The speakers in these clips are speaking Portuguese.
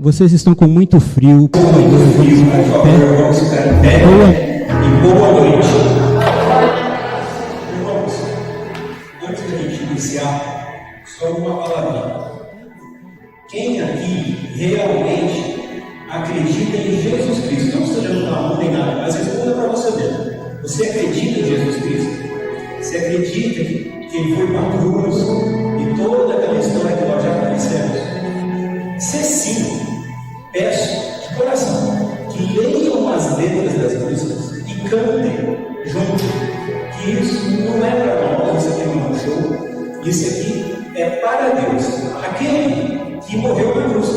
Vocês estão com muito frio, por favor, vamos ficar de pé. Boa noite. Irmãos, antes da gente iniciar, só uma palavrinha. Quem aqui realmente acredita em Jesus Cristo? Não esteja levantando a mão nem nada, mas responda para você mesmo. Você acredita em Jesus Cristo? Você acredita que Ele foi para a cruz e toda aquela história que nós já conhecemos? Se sim, peço de coração que leiam as letras das músicas e cantem junto. Que isso não é para nós, isso aqui não é um show, isso aqui é para Deus, aquele que morreu na cruz.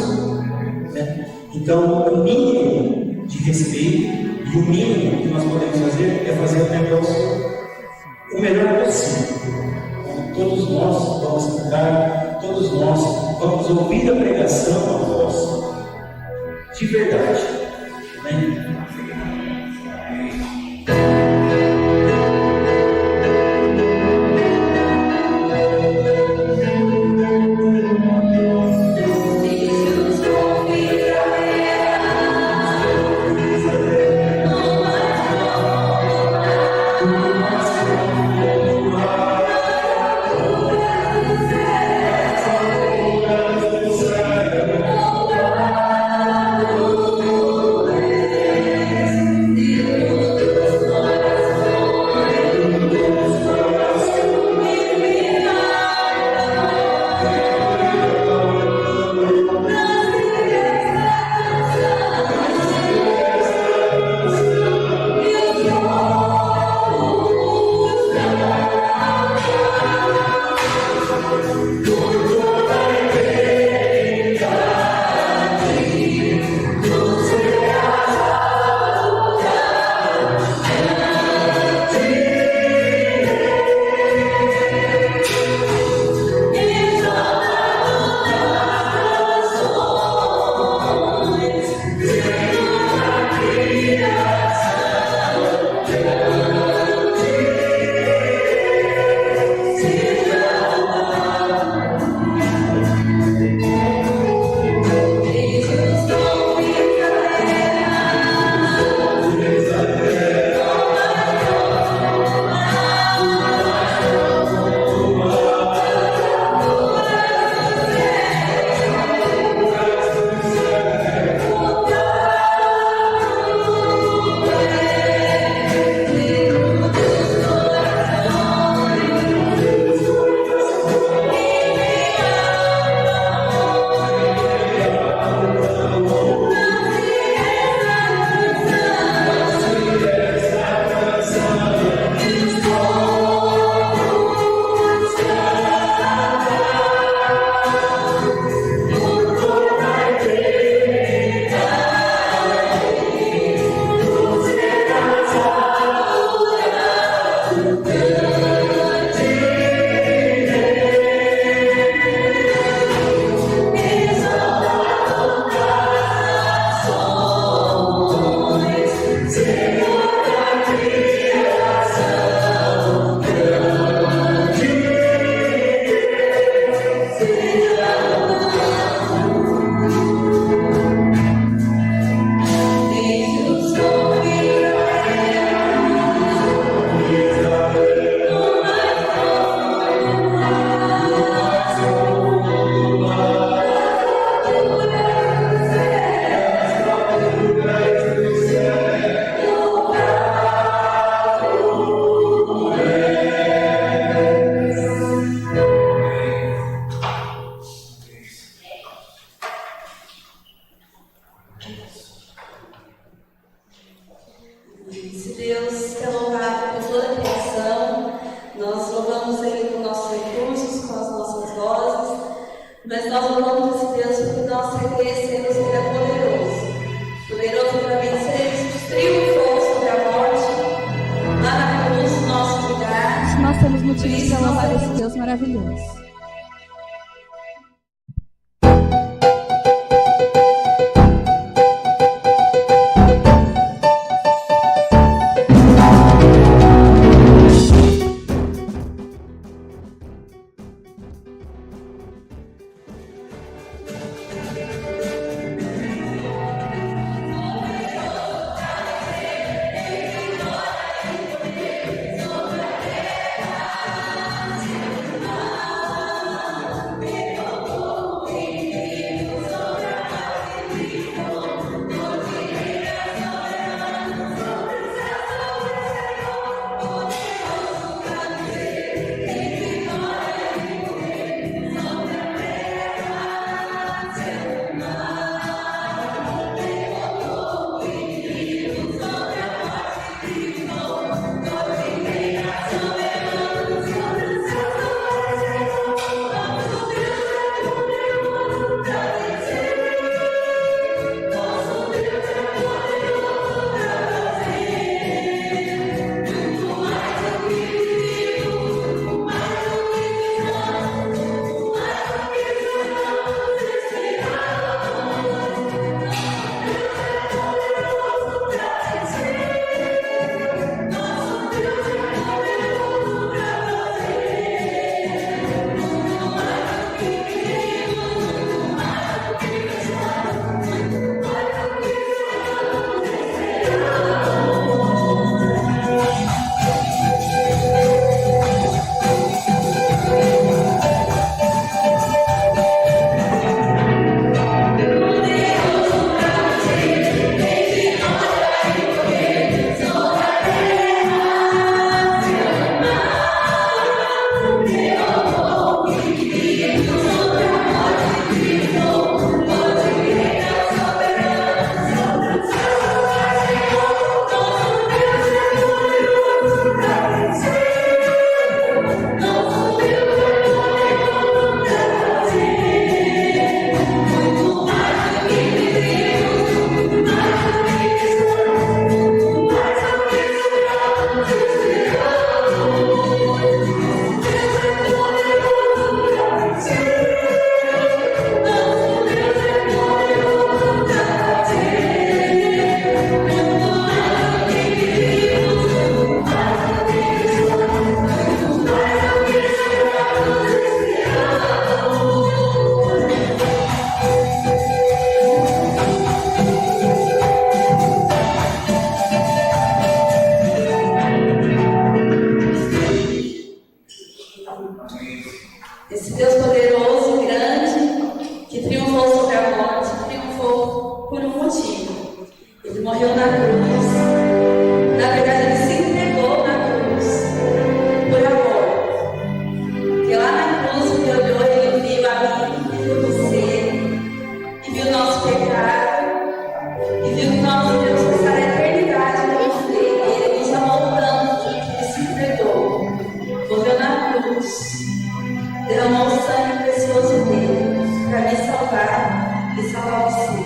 Né? Então, o mínimo de respeito e o mínimo que nós podemos fazer é fazer o negócio o melhor possível. Todos nós vamos cantar, todos nós vamos ouvir a pregação a voz de verdade. Né? e salve-se,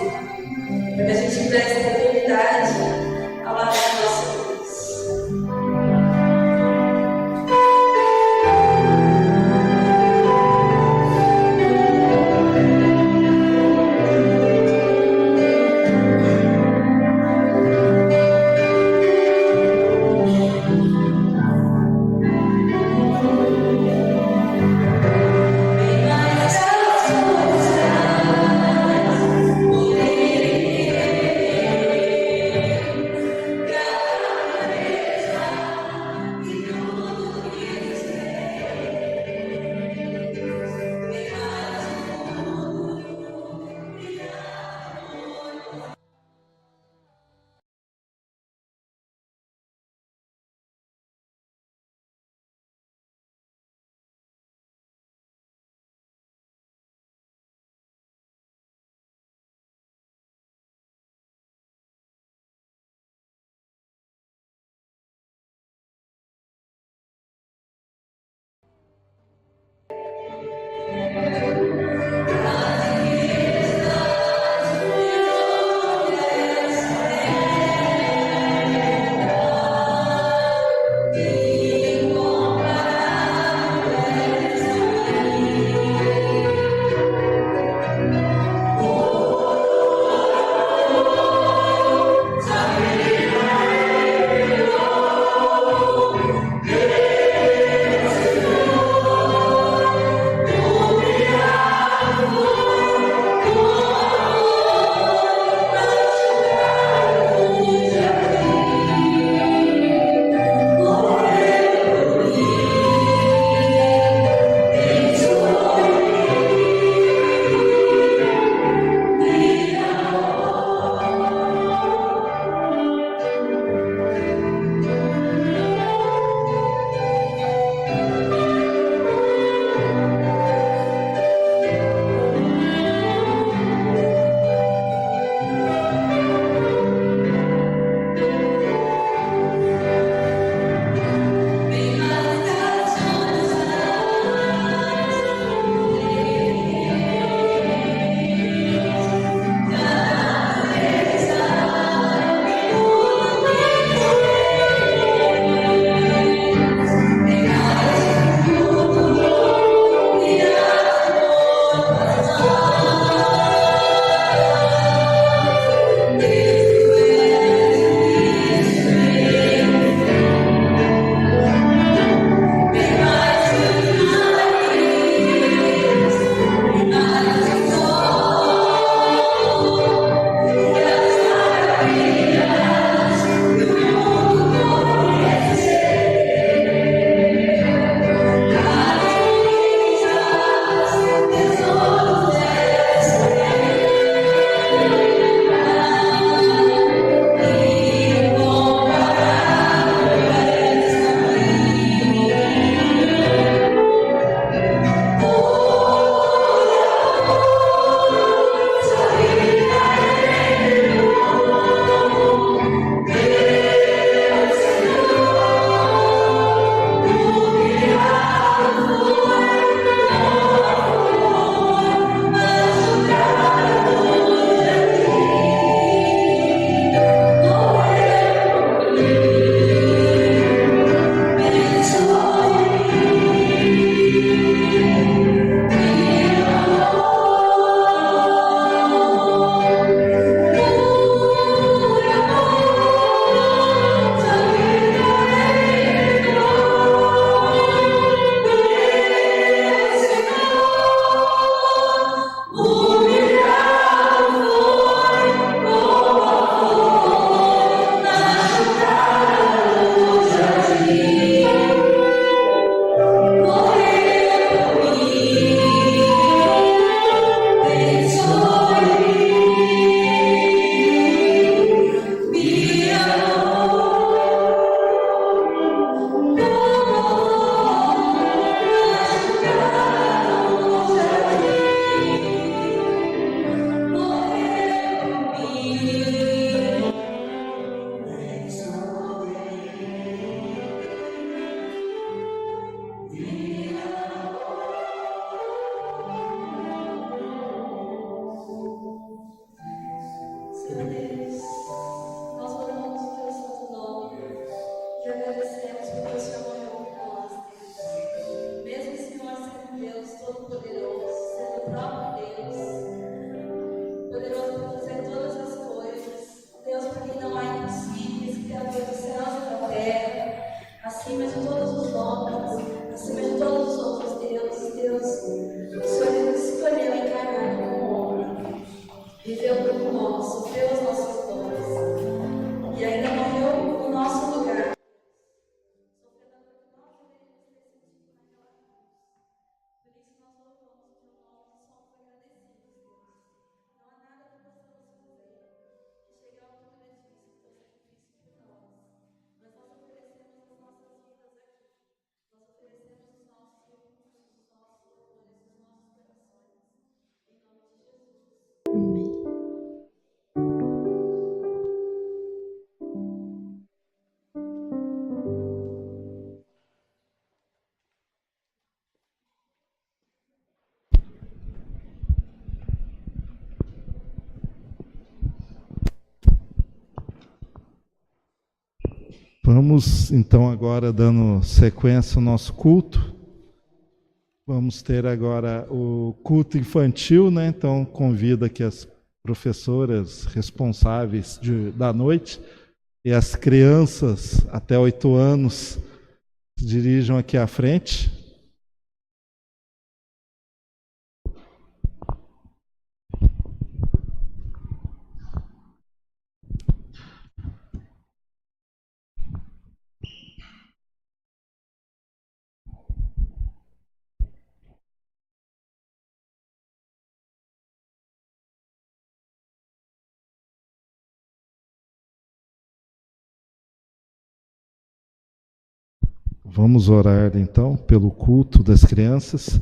para que a gente preste eternidade ao lado do nosso Deus. Senhor Deus, nós louvamos o teu santo nome e agradecemos porque o Senhor morreu por nós, Deus. Mesmo o Senhor sendo Deus Todo-Poderoso, sendo o próprio Deus, poderoso para fazer todas as coisas, Deus, para quem não há impossíveis, Criador dos céus e da terra, acima de todos os nomes, acima de todos os outros deuses, Deus, o Senhor escolheu encarnar como homem, viveu por nós, sofreu as nossas dores e ainda morreu no nosso lugar. Sofrendo a dor que nós deveríamos ter sentido naquela cruz. Por isso nós louvamos o teu nome e somos agradecidos, Deus. Não há nada que possamos fazer que chegue à altura disso, do teu sacrifício por nós. Mas nós oferecemos as nossas vidas aqui. Nós oferecemos os nossos recursos, os nossos louvores, os nossos corações. Em nome de Jesus. Vamos então agora dando sequência ao nosso culto. Vamos ter agora o culto infantil, né? Então convido aqui as professoras responsáveis da noite e as crianças até 8 anos se dirijam aqui à frente. Vamos orar então pelo culto das crianças.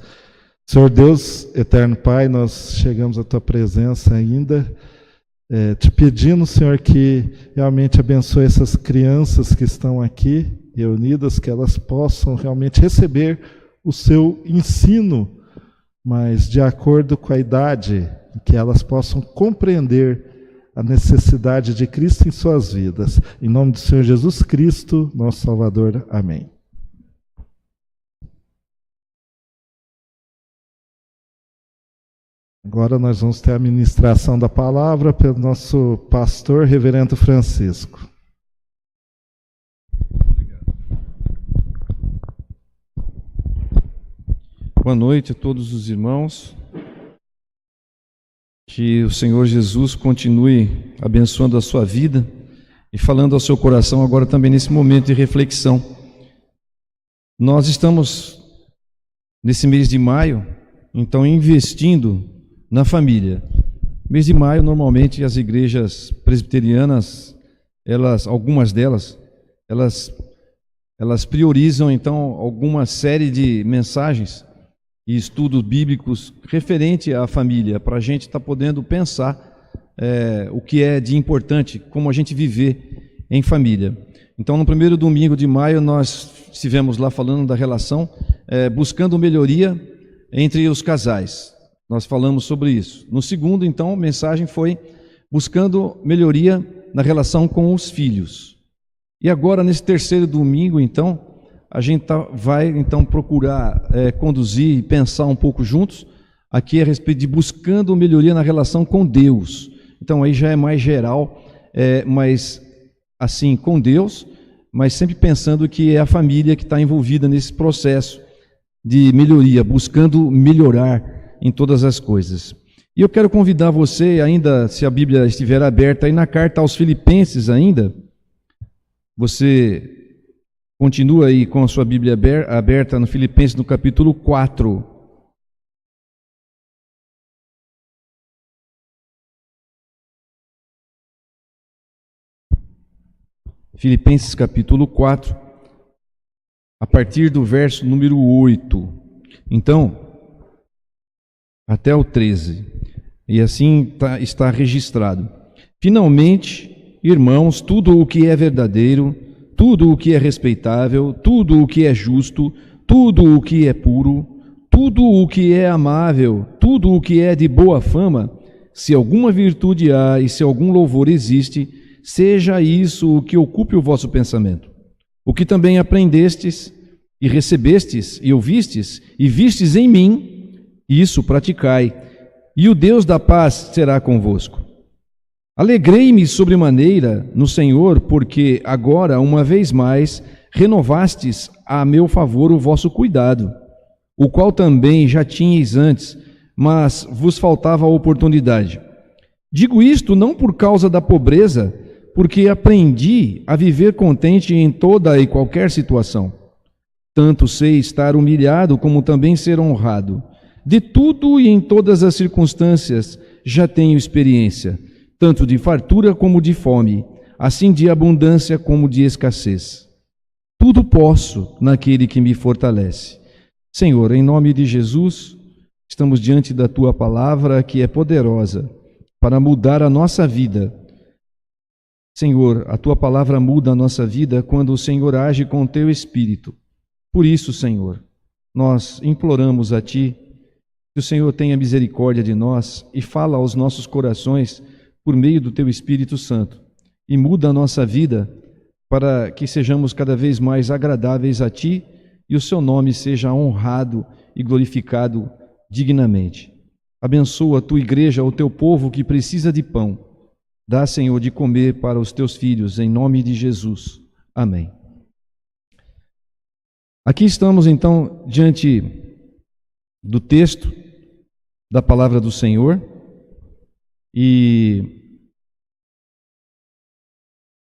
Senhor Deus, eterno Pai, nós chegamos à Tua presença ainda, te pedindo, Senhor, que realmente abençoe essas crianças que estão aqui reunidas, que elas possam realmente receber o Seu ensino, mas de acordo com a idade, que elas possam compreender a necessidade de Cristo em suas vidas. Em nome do Senhor Jesus Cristo, nosso Salvador. Amém. Agora nós vamos ter a ministração da palavra pelo nosso pastor, reverendo Francisco. Obrigado. Boa noite a todos os irmãos. Que o Senhor Jesus continue abençoando a sua vida e falando ao seu coração agora também nesse momento de reflexão. Nós estamos nesse mês de maio, então investindo na família. Mês de maio, normalmente, as igrejas presbiterianas, algumas delas, elas priorizam, então, alguma série de mensagens e estudos bíblicos referente à família, para a gente estar podendo pensar o que é de importante, como a gente viver em família. Então, no primeiro domingo de maio, nós estivemos lá falando da relação, buscando melhoria entre os casais. Nós falamos sobre isso. No segundo, então, a mensagem foi buscando melhoria na relação com os filhos. E agora, nesse terceiro domingo, então, a gente vai então procurar conduzir e pensar um pouco juntos aqui a respeito de buscando melhoria na relação com Deus. Então, aí já é mais geral, mas assim, com Deus, mas sempre pensando que é a família que está envolvida nesse processo de melhoria, buscando melhorar em todas as coisas. E eu quero convidar você ainda, se a Bíblia estiver aberta, aí na carta aos Filipenses ainda, você continua aí com a sua Bíblia aberta no Filipenses no capítulo 4. Filipenses capítulo 4, a partir do verso número 8. Então, até o 13, e assim está registrado. Finalmente, irmãos, tudo o que é verdadeiro, tudo o que é respeitável, tudo o que é justo, tudo o que é puro, tudo o que é amável, tudo o que é de boa fama, se alguma virtude há e se algum louvor existe, seja isso o que ocupe o vosso pensamento. O que também aprendestes e recebestes e ouvistes e vistes em mim, isso praticai, e o Deus da paz será convosco. Alegrei-me sobremaneira no Senhor, porque agora, uma vez mais, renovastes a meu favor o vosso cuidado, o qual também já tinhais antes, mas vos faltava a oportunidade. Digo isto não por causa da pobreza, porque aprendi a viver contente em toda e qualquer situação. Tanto sei estar humilhado como também ser honrado. De tudo e em todas as circunstâncias já tenho experiência, tanto de fartura como de fome, assim de abundância como de escassez. Tudo posso naquele que me fortalece. Senhor, em nome de Jesus, estamos diante da Tua palavra que é poderosa para mudar a nossa vida. Senhor, a Tua palavra muda a nossa vida quando o Senhor age com o Teu Espírito. Por isso, Senhor, nós imploramos a Ti que o Senhor tenha misericórdia de nós e fala aos nossos corações por meio do Teu Espírito Santo e muda a nossa vida para que sejamos cada vez mais agradáveis a Ti e o Seu nome seja honrado e glorificado dignamente. Abençoa a Tua igreja, o Teu povo que precisa de pão. Dá, Senhor, de comer para os Teus filhos, em nome de Jesus. Amém. Aqui estamos, então, diante do texto da palavra do Senhor e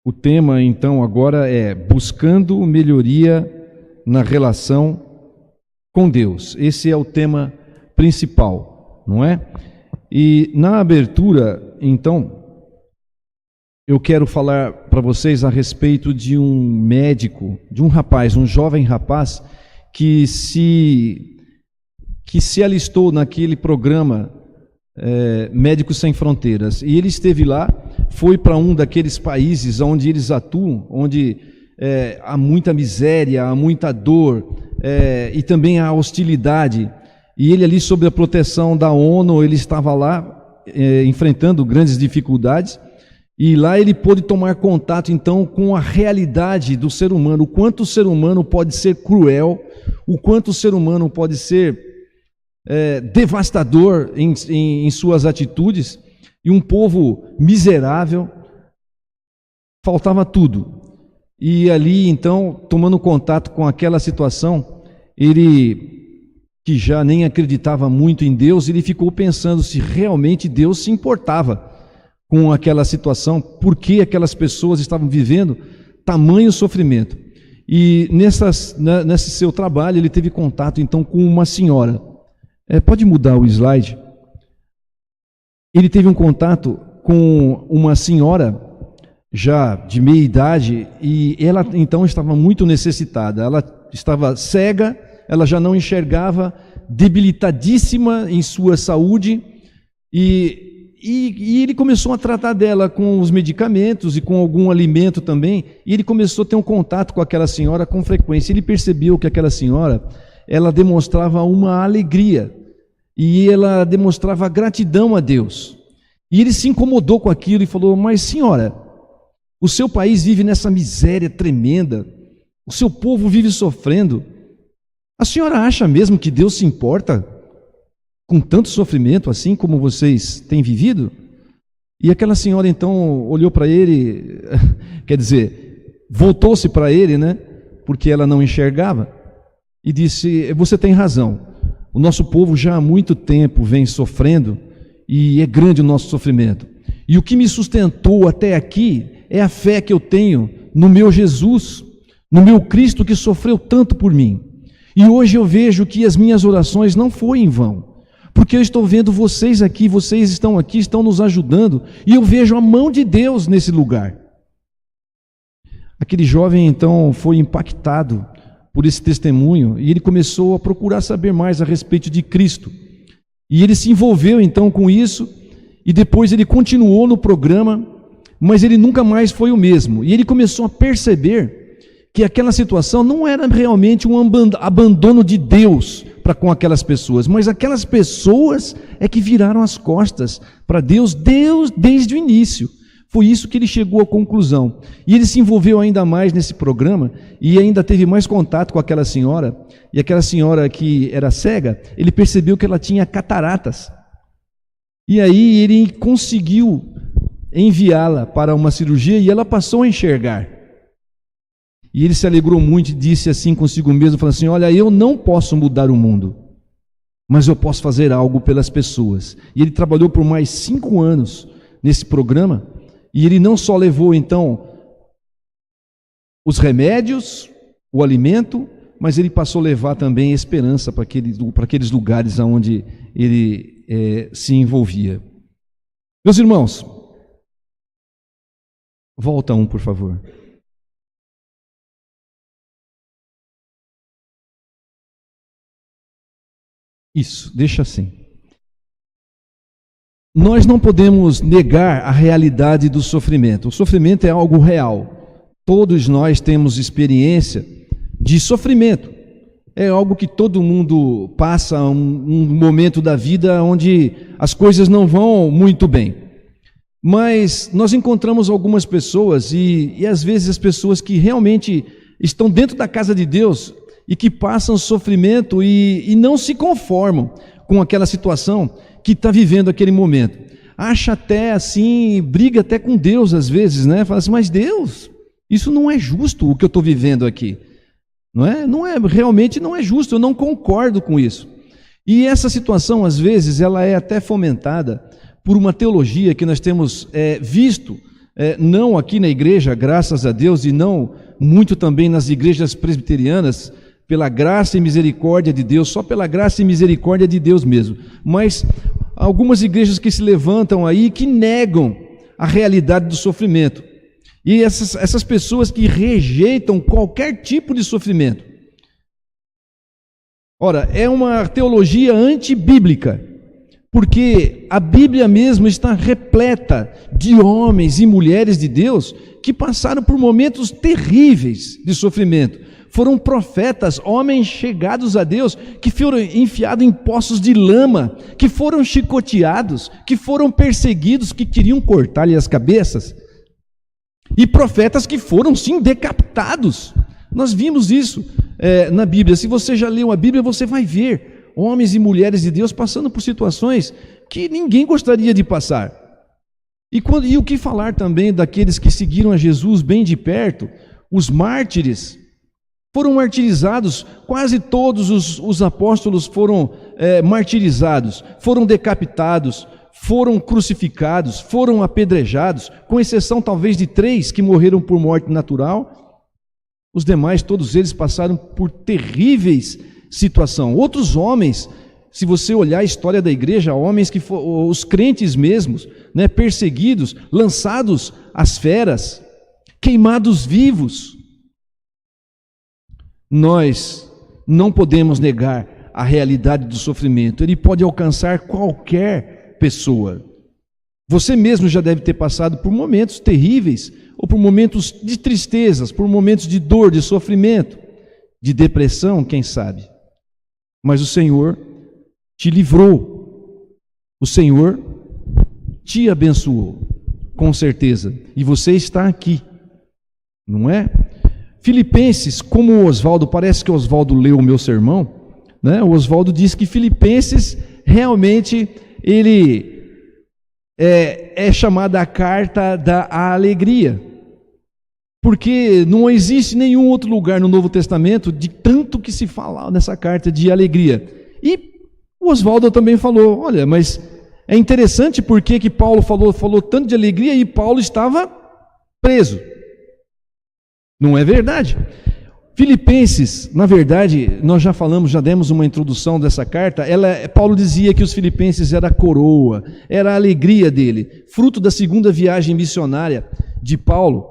o tema, então, agora é buscando melhoria na relação com Deus. Esse é o tema principal, não é? E na abertura, então, eu quero falar para vocês a respeito de um médico, de um rapaz, um jovem rapaz, que se alistou naquele programa Médicos Sem Fronteiras. E ele esteve lá, foi para um daqueles países onde eles atuam, onde há muita miséria, há muita dor e também há hostilidade. E ele ali, sob a proteção da ONU, ele estava lá enfrentando grandes dificuldades. E lá ele pôde tomar contato, então, com a realidade do ser humano, o quanto o ser humano pode ser cruel, o quanto o ser humano pode ser devastador em suas atitudes, e um povo miserável, faltava tudo. E ali, então, tomando contato com aquela situação, ele, que já nem acreditava muito em Deus, ele ficou pensando se realmente Deus se importava com aquela situação, porque aquelas pessoas estavam vivendo tamanho sofrimento. E nesse seu trabalho, ele teve contato, então, com uma senhora. Pode mudar o slide? Ele teve um contato com uma senhora, já de meia idade, e ela, então, estava muito necessitada. Ela estava cega, ela já não enxergava, debilitadíssima em sua saúde, e ele começou a tratar dela com os medicamentos e com algum alimento também, e ele começou a ter um contato com aquela senhora com frequência. Ele percebeu que aquela senhora, ela demonstrava uma alegria, e ela demonstrava gratidão a Deus. E ele se incomodou com aquilo e falou: mas senhora, o seu país vive nessa miséria tremenda, o seu povo vive sofrendo, a senhora acha mesmo que Deus se importa com tanto sofrimento assim como vocês têm vivido? E aquela senhora então olhou para ele, quer dizer, voltou-se para ele, né? Porque ela não enxergava, e disse: você tem razão, o nosso povo já há muito tempo vem sofrendo e é grande o nosso sofrimento. E o que me sustentou até aqui é a fé que eu tenho no meu Jesus, no meu Cristo que sofreu tanto por mim. E hoje eu vejo que as minhas orações não foram em vão, porque eu estou vendo vocês aqui, vocês estão aqui, estão nos ajudando, e eu vejo a mão de Deus nesse lugar. Aquele jovem então foi impactado por esse testemunho, e ele começou a procurar saber mais a respeito de Cristo. E ele se envolveu então com isso, e depois ele continuou no programa, mas ele nunca mais foi o mesmo. E ele começou a perceber que aquela situação não era realmente um abandono de Deus para com aquelas pessoas, mas aquelas pessoas é que viraram as costas para Deus desde o início. Foi isso que ele chegou à conclusão. E ele se envolveu ainda mais nesse programa e ainda teve mais contato com aquela senhora. E aquela senhora que era cega, ele percebeu que ela tinha cataratas. E aí ele conseguiu enviá-la para uma cirurgia e ela passou a enxergar. E ele se alegrou muito e disse assim consigo mesmo, falando assim: olha, eu não posso mudar o mundo, mas eu posso fazer algo pelas pessoas. E ele trabalhou por mais 5 anos nesse programa, e ele não só levou então os remédios, o alimento, mas ele passou a levar também a esperança para aqueles lugares onde ele se envolvia. Meus irmãos, volta por favor. Isso, deixa assim. Nós não podemos negar a realidade do sofrimento. O sofrimento é algo real. Todos nós temos experiência de sofrimento. É algo que todo mundo passa um momento da vida onde as coisas não vão muito bem. Mas nós encontramos algumas pessoas e às vezes as pessoas que realmente estão dentro da casa de Deus e que passam sofrimento e não se conformam com aquela situação que está vivendo aquele momento. Acha até assim, briga até com Deus às vezes, né? Fala assim, mas Deus, isso não é justo o que eu estou vivendo aqui. Realmente não é justo, eu não concordo com isso. E essa situação às vezes ela é até fomentada por uma teologia que nós temos visto, não aqui na igreja, graças a Deus, e não muito também nas igrejas presbiterianas, pela graça e misericórdia de Deus, só pela graça e misericórdia de Deus mesmo. Mas algumas igrejas que se levantam aí, que negam a realidade do sofrimento. E essas pessoas que rejeitam qualquer tipo de sofrimento. Ora, é uma teologia antibíblica, porque a Bíblia mesmo está repleta de homens e mulheres de Deus que passaram por momentos terríveis de sofrimento. Foram profetas, homens chegados a Deus, que foram enfiados em poços de lama, que foram chicoteados, que foram perseguidos, que queriam cortar-lhe as cabeças. E profetas que foram, sim, decapitados. Nós vimos isso na Bíblia. Se você já leu a Bíblia, você vai ver homens e mulheres de Deus passando por situações que ninguém gostaria de passar. E o que falar também daqueles que seguiram a Jesus bem de perto, os mártires. Foram martirizados, quase todos os apóstolos foram martirizados, foram decapitados, foram crucificados, foram apedrejados, com exceção talvez de 3 que morreram por morte natural. Os demais, todos eles passaram por terríveis situações. Outros homens, se você olhar a história da igreja, homens que foram, os crentes mesmos, né, perseguidos, lançados às feras, queimados vivos. Nós não podemos negar a realidade do sofrimento. Ele pode alcançar qualquer pessoa. Você mesmo já deve ter passado por momentos terríveis, ou por momentos de tristezas, por momentos de dor, de sofrimento, de depressão, quem sabe. Mas o Senhor te livrou. O Senhor te abençoou, com certeza. E você está aqui, não é? Filipenses, como o Oswaldo, parece que o Oswaldo leu o meu sermão, né? O Oswaldo diz que Filipenses, realmente, ele é chamada a carta da alegria, porque não existe nenhum outro lugar no Novo Testamento de tanto que se fala nessa carta de alegria. E o Oswaldo também falou, olha, mas é interessante porque que Paulo falou tanto de alegria e Paulo estava preso. Não é verdade? Filipenses, na verdade, nós já falamos, já demos uma introdução dessa carta. Paulo dizia que os filipenses era a coroa, era a alegria dele, fruto da segunda viagem missionária de Paulo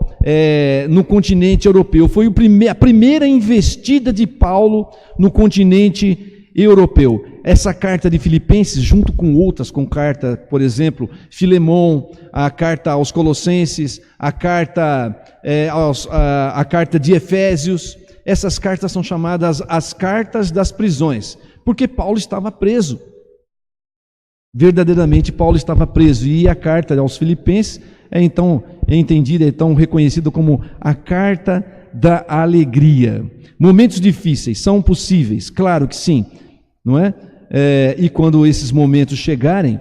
no continente europeu. Foi a primeira investida de Paulo no continente europeu. Essa carta de Filipenses, junto com outras, com carta, por exemplo, Filemão, a carta aos Colossenses, a carta a carta de Efésios. Essas cartas são chamadas as cartas das prisões, porque Paulo estava preso. Verdadeiramente Paulo estava preso, e a carta aos Filipenses é entendida, reconhecida como a carta da alegria. Momentos difíceis são possíveis, claro que sim, não é? E quando esses momentos chegarem,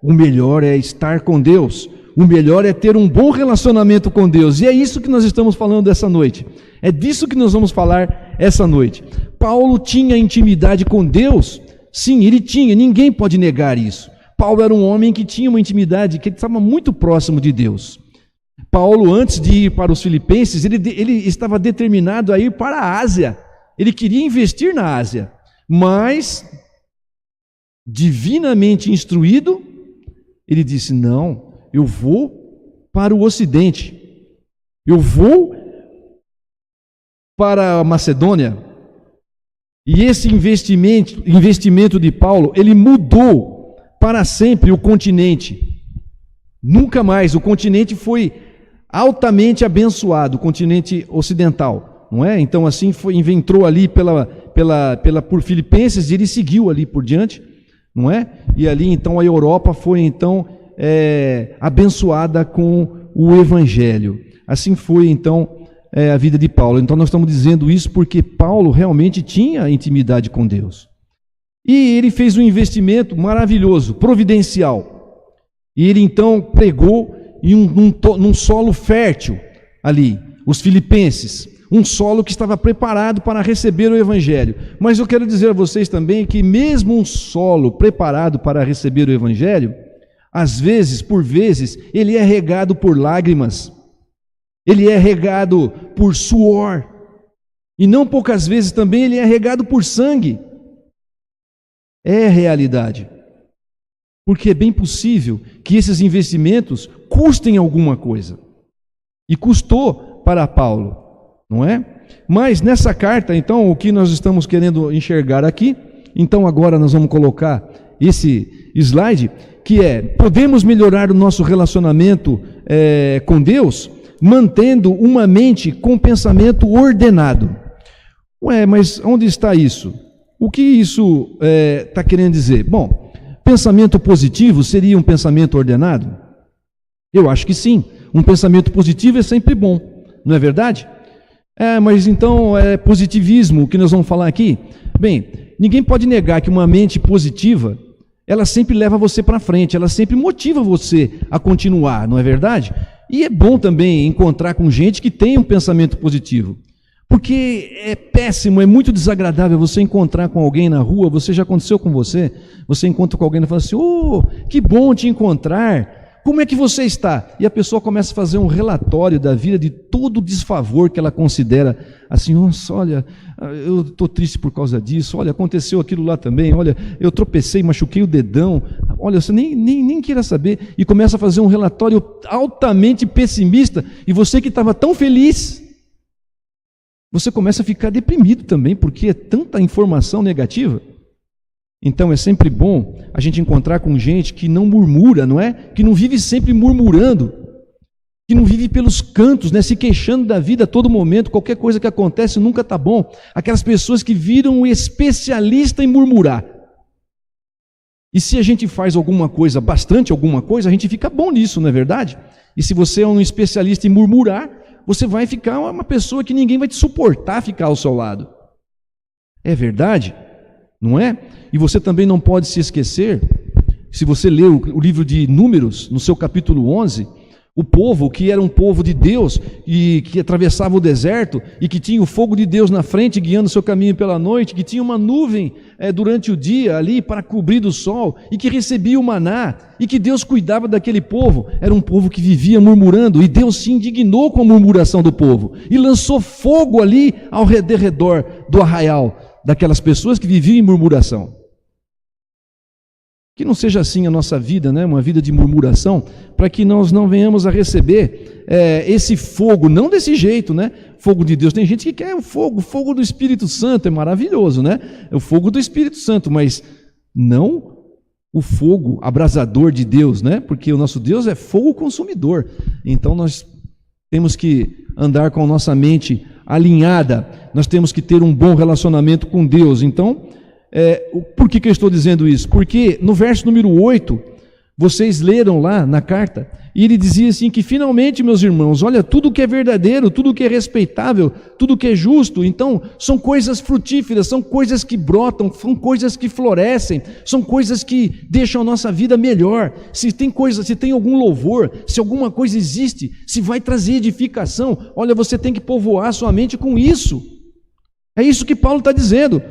o melhor é estar com Deus, o melhor é ter um bom relacionamento com Deus, e é isso que nós estamos falando essa noite, é disso que nós vamos falar essa noite. Paulo tinha intimidade com Deus. Sim, ele tinha, ninguém pode negar isso. Paulo era um homem que tinha uma intimidade, que ele estava muito próximo de Deus. Paulo, antes de ir para os Filipenses, ele estava determinado a ir para a Ásia. Ele queria investir na Ásia, mas, divinamente instruído, ele disse: não, eu vou para o Ocidente, eu vou para a Macedônia. E esse investimento de Paulo, ele mudou para sempre o continente. Nunca mais, o continente foi altamente abençoado, o continente ocidental, não é? Então assim entrou ali por Filipenses, e ele seguiu ali por diante, não é? E ali então a Europa foi então abençoada com o Evangelho. Assim foi então a vida de Paulo. Então nós estamos dizendo isso porque Paulo realmente tinha intimidade com Deus. E ele fez um investimento maravilhoso, providencial. E ele então pregou num solo fértil ali, os Filipenses, um solo que estava preparado para receber o Evangelho. Mas eu quero dizer a vocês também que mesmo um solo preparado para receber o Evangelho, às vezes, por vezes, ele é regado por lágrimas, ele é regado por suor, e não poucas vezes também ele é regado por sangue. É realidade, porque é bem possível que esses investimentos custem alguma coisa, e custou para Paulo, não é? Mas nessa carta, então, o que nós estamos querendo enxergar aqui, então agora nós vamos colocar esse slide, que podemos melhorar o nosso relacionamento com Deus, mantendo uma mente com pensamento ordenado. Mas onde está isso? O que isso está querendo dizer? Bom, pensamento positivo seria um pensamento ordenado? Eu acho que sim. Um pensamento positivo é sempre bom, não é verdade? Mas então é positivismo o que nós vamos falar aqui? Bem, ninguém pode negar que uma mente positiva, ela sempre leva você para frente, ela sempre motiva você a continuar, não é verdade? E é bom também encontrar com gente que tem um pensamento positivo, porque é péssimo, é muito desagradável você encontrar com alguém na rua. Você já aconteceu com você? Você encontra com alguém e fala assim: oh, que bom te encontrar, como é que você está? E a pessoa começa a fazer um relatório da vida, de todo o desfavor que ela considera, assim: nossa, olha, eu estou triste por causa disso, olha, aconteceu aquilo lá também, olha, eu tropecei, machuquei o dedão, olha, você nem queira saber, e começa a fazer um relatório altamente pessimista, e você que estava tão feliz, você começa a ficar deprimido também, porque é tanta informação negativa. Então é sempre bom a gente encontrar com gente que não murmura, não é? Que não vive sempre murmurando, que não vive pelos cantos, né? Se queixando da vida a todo momento, qualquer coisa que acontece nunca está bom. Aquelas pessoas que viram um especialista em murmurar. E se a gente faz alguma coisa, bastante alguma coisa, a gente fica bom nisso, não é verdade? E se você é um especialista em murmurar, você vai ficar uma pessoa que ninguém vai te suportar ficar ao seu lado. É verdade? Não é? E você também não pode se esquecer, se você ler o livro de Números, no seu capítulo 11, o povo que era um povo de Deus e que atravessava o deserto e que tinha o fogo de Deus na frente guiando o seu caminho pela noite, que tinha uma nuvem durante o dia ali para cobrir do sol e que recebia o maná e que Deus cuidava daquele povo. Era um povo que vivia murmurando, e Deus se indignou com a murmuração do povo e lançou fogo ali ao redor do arraial daquelas pessoas que viviam em murmuração. Que não seja assim a nossa vida, né? Uma vida de murmuração, para que nós não venhamos a receber esse fogo, não desse jeito, né? Fogo de Deus. Tem gente que quer o fogo do Espírito Santo, é maravilhoso, né? É o fogo do Espírito Santo, mas não o fogo abrasador de Deus, né? Porque o nosso Deus é fogo consumidor. Então nós temos que andar com a nossa mente alinhada, nós temos que ter um bom relacionamento com Deus. Então, por que eu estou dizendo isso? Porque no verso número 8, vocês leram lá na carta, e ele dizia assim que finalmente, meus irmãos, olha, tudo que é verdadeiro, tudo que é respeitável, tudo que é justo, então são coisas frutíferas, são coisas que brotam, são coisas que florescem, são coisas que deixam a nossa vida melhor. Se tem algum louvor, se alguma coisa existe, se vai trazer edificação, olha, você tem que povoar a sua mente com isso. É isso que Paulo está dizendo.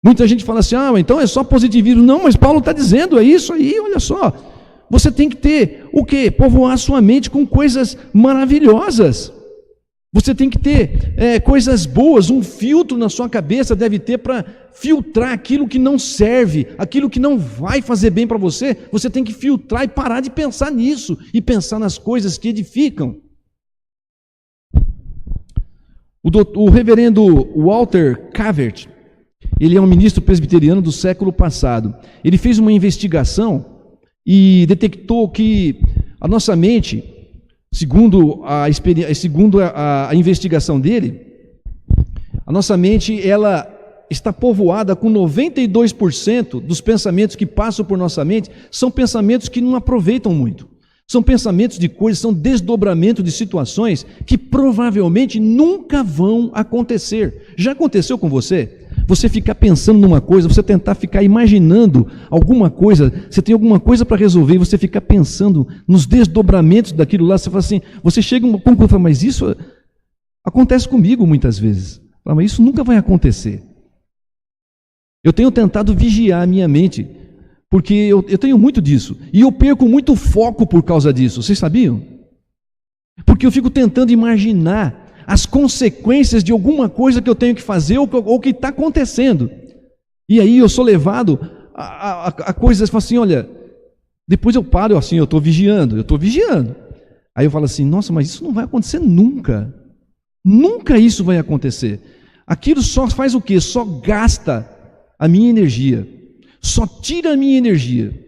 Muita gente fala assim, então é só positivismo. Não, mas Paulo está dizendo, é isso aí, olha só. Você tem que ter o quê? Povoar a sua mente com coisas maravilhosas. Você tem que ter coisas boas, um filtro na sua cabeça deve ter para filtrar aquilo que não serve, aquilo que não vai fazer bem para você. Você tem que filtrar e parar de pensar nisso e pensar nas coisas que edificam. O reverendo Walter Cavert, ele é um ministro presbiteriano do século passado. Ele fez uma investigação e detectou que a nossa mente, segundo a investigação dele, a nossa mente ela está povoada com 92% dos pensamentos que passam por nossa mente, são pensamentos que não aproveitam muito. São pensamentos de coisas, são desdobramento de situações que provavelmente nunca vão acontecer. Já aconteceu com você? Você ficar pensando numa coisa, você tentar ficar imaginando alguma coisa, você tem alguma coisa para resolver, e você ficar pensando nos desdobramentos daquilo lá, você fala assim, você chega a uma conclusão, mas isso acontece comigo muitas vezes. Mas isso nunca vai acontecer. Eu tenho tentado vigiar a minha mente, porque eu tenho muito disso, e eu perco muito foco por causa disso, vocês sabiam? Porque eu fico tentando imaginar as consequências de alguma coisa que eu tenho que fazer ou que está acontecendo. E aí eu sou levado a coisas, assim, olha, depois eu paro assim, eu estou vigiando. Aí eu falo assim, nossa, mas isso não vai acontecer nunca. Nunca isso vai acontecer. Aquilo só faz o quê? Só gasta a minha energia. Só tira a minha energia.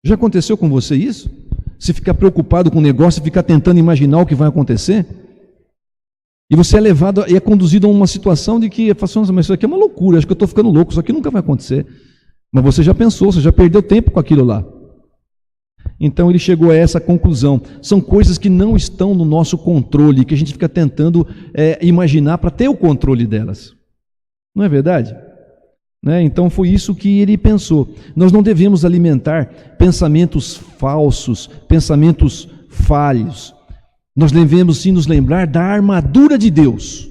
Já aconteceu com você isso? Você ficar preocupado com o negócio e ficar tentando imaginar o que vai acontecer? E você é levado e é conduzido a uma situação de que, mas isso aqui é uma loucura, acho que eu estou ficando louco, isso aqui nunca vai acontecer. Mas você já pensou, você já perdeu tempo com aquilo lá. Então ele chegou a essa conclusão. São coisas que não estão no nosso controle, que a gente fica tentando imaginar para ter o controle delas. Não é verdade? Então foi isso que ele pensou. Nós não devemos alimentar pensamentos falsos, pensamentos falhos. Nós devemos sim nos lembrar da armadura de Deus.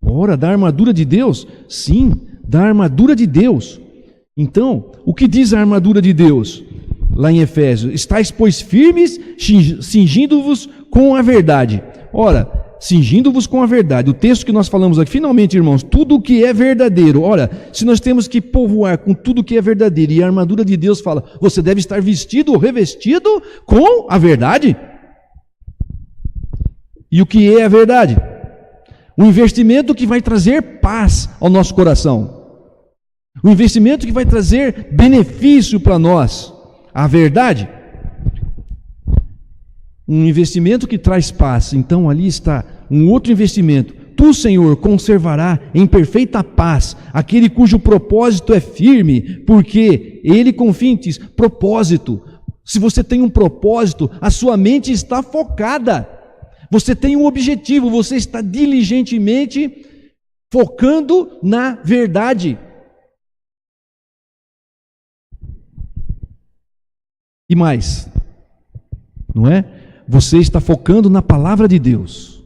Ora, da armadura de Deus? Sim, da armadura de Deus. Então, o que diz a armadura de Deus? Lá em Efésios, estáis, pois, firmes, cingindo-vos com a verdade. Ora, cingindo-vos com a verdade. O texto que nós falamos aqui, finalmente, irmãos, tudo o que é verdadeiro. Ora, se nós temos que povoar com tudo o que é verdadeiro, e a armadura de Deus fala, você deve estar vestido ou revestido com a verdade. E o que é a verdade? Um investimento que vai trazer paz ao nosso coração. Um investimento que vai trazer benefício para nós. A verdade? Um investimento que traz paz. Então ali está um outro investimento. Tu, Senhor, conservará em perfeita paz aquele cujo propósito é firme, porque ele confia em ti. Propósito. Se você tem um propósito, a sua mente está focada. Você tem um objetivo, você está diligentemente focando na verdade. E mais, não é? Você está focando na palavra de Deus.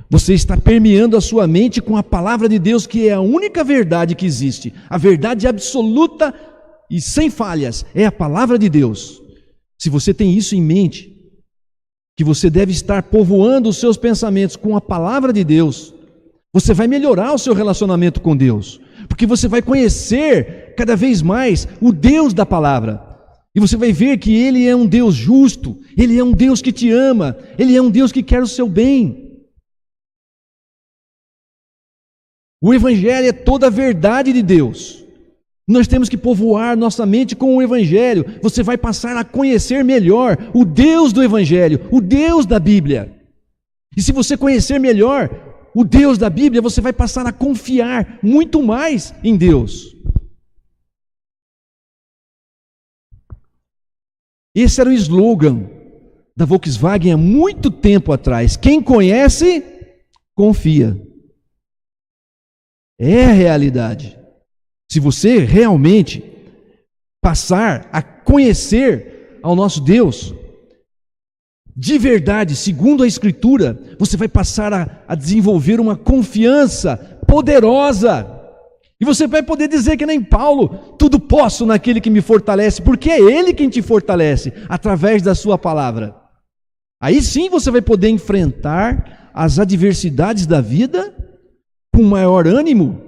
Você está permeando a sua mente com a palavra de Deus, que é a única verdade que existe. A verdade absoluta e sem falhas é a palavra de Deus. Se você tem isso em mente, que você deve estar povoando os seus pensamentos com a palavra de Deus, você vai melhorar o seu relacionamento com Deus, porque você vai conhecer cada vez mais o Deus da palavra, e você vai ver que Ele é um Deus justo, Ele é um Deus que te ama, Ele é um Deus que quer o seu bem. O Evangelho é toda a verdade de Deus. Nós temos que povoar nossa mente com o Evangelho. Você vai passar a conhecer melhor o Deus do Evangelho, o Deus da Bíblia. E se você conhecer melhor o Deus da Bíblia, você vai passar a confiar muito mais em Deus. Esse era o slogan da Volkswagen há muito tempo atrás. Quem conhece, confia. É a realidade. Se você realmente passar a conhecer ao nosso Deus, de verdade, segundo a Escritura, você vai passar a desenvolver uma confiança poderosa. E você vai poder dizer que nem Paulo, tudo posso naquele que me fortalece, porque é Ele quem te fortalece, através da sua palavra. Aí sim você vai poder enfrentar as adversidades da vida com maior ânimo.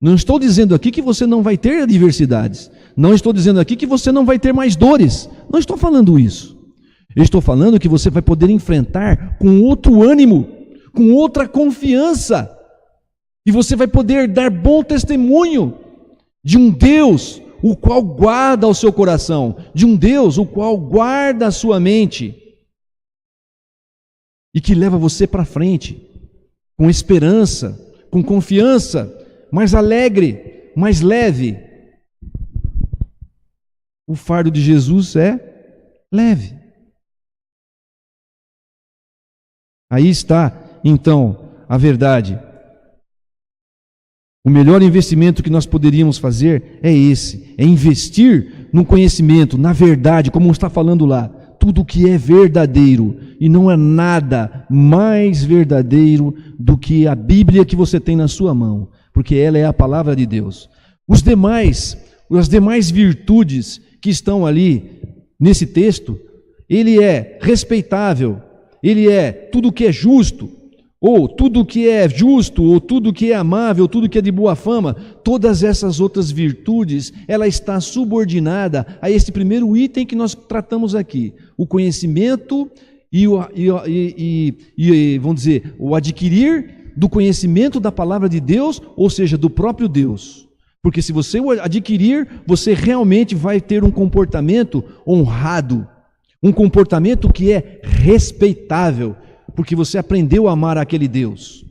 Não estou dizendo aqui que você não vai ter adversidades. Não estou dizendo aqui que você não vai ter mais dores. Não estou falando isso. Eu estou falando que você vai poder enfrentar com outro ânimo, com outra confiança. E você vai poder dar bom testemunho de um Deus o qual guarda o seu coração, de um Deus o qual guarda a sua mente e que leva você para frente com esperança, com confiança, mais alegre, mais leve. O fardo de Jesus é leve. Aí está, então, a verdade. O melhor investimento que nós poderíamos fazer é esse, é investir no conhecimento, na verdade, como está falando lá, tudo que é verdadeiro, e não é nada mais verdadeiro do que a Bíblia que você tem na sua mão, porque ela é a palavra de Deus. As demais virtudes que estão ali nesse texto, ele é respeitável, ele é tudo que é justo, ou tudo que é justo, ou tudo que é amável, tudo que é de boa fama. Todas essas outras virtudes, ela está subordinada a esse primeiro item que nós tratamos aqui, o conhecimento vamos dizer, o adquirir do conhecimento da palavra de Deus, ou seja, do próprio Deus. Porque se você o adquirir, você realmente vai ter um comportamento honrado, um comportamento que é respeitável, porque você aprendeu a amar aquele Deus.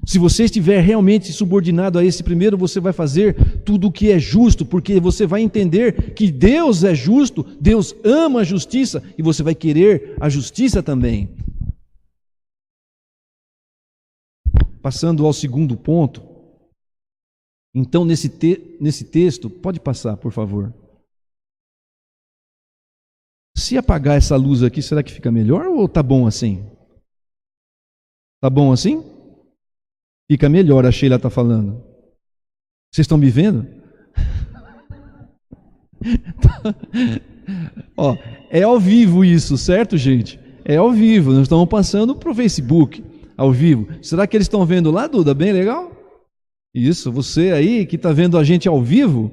Se você estiver realmente subordinado a esse primeiro, você vai fazer tudo o que é justo, porque você vai entender que Deus é justo, Deus ama a justiça, e você vai querer a justiça também. Passando ao segundo ponto, então nesse texto, pode passar, por favor. Se apagar essa luz aqui, será que fica melhor ou está bom assim? Está bom assim? Fica melhor, a Sheila está falando. Vocês estão me vendo? Ó, é ao vivo isso, certo, gente? É ao vivo, nós estamos passando para o Facebook, ao vivo. Será que eles estão vendo lá, Duda? Bem legal? Isso, você aí que está vendo a gente ao vivo,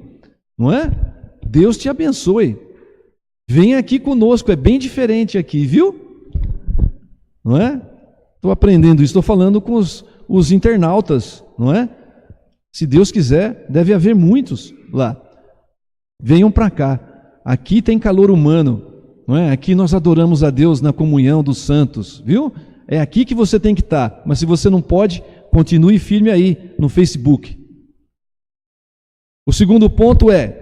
não é? Deus te abençoe. Vem aqui conosco, é bem diferente aqui, viu? Não é? Estou aprendendo isso, estou falando com os internautas, não é? Se Deus quiser, deve haver muitos lá. Venham para cá. Aqui tem calor humano, não é? Aqui nós adoramos a Deus na comunhão dos santos, viu? É aqui que você tem que estar. Mas se você não pode, continue firme aí no Facebook. O segundo ponto é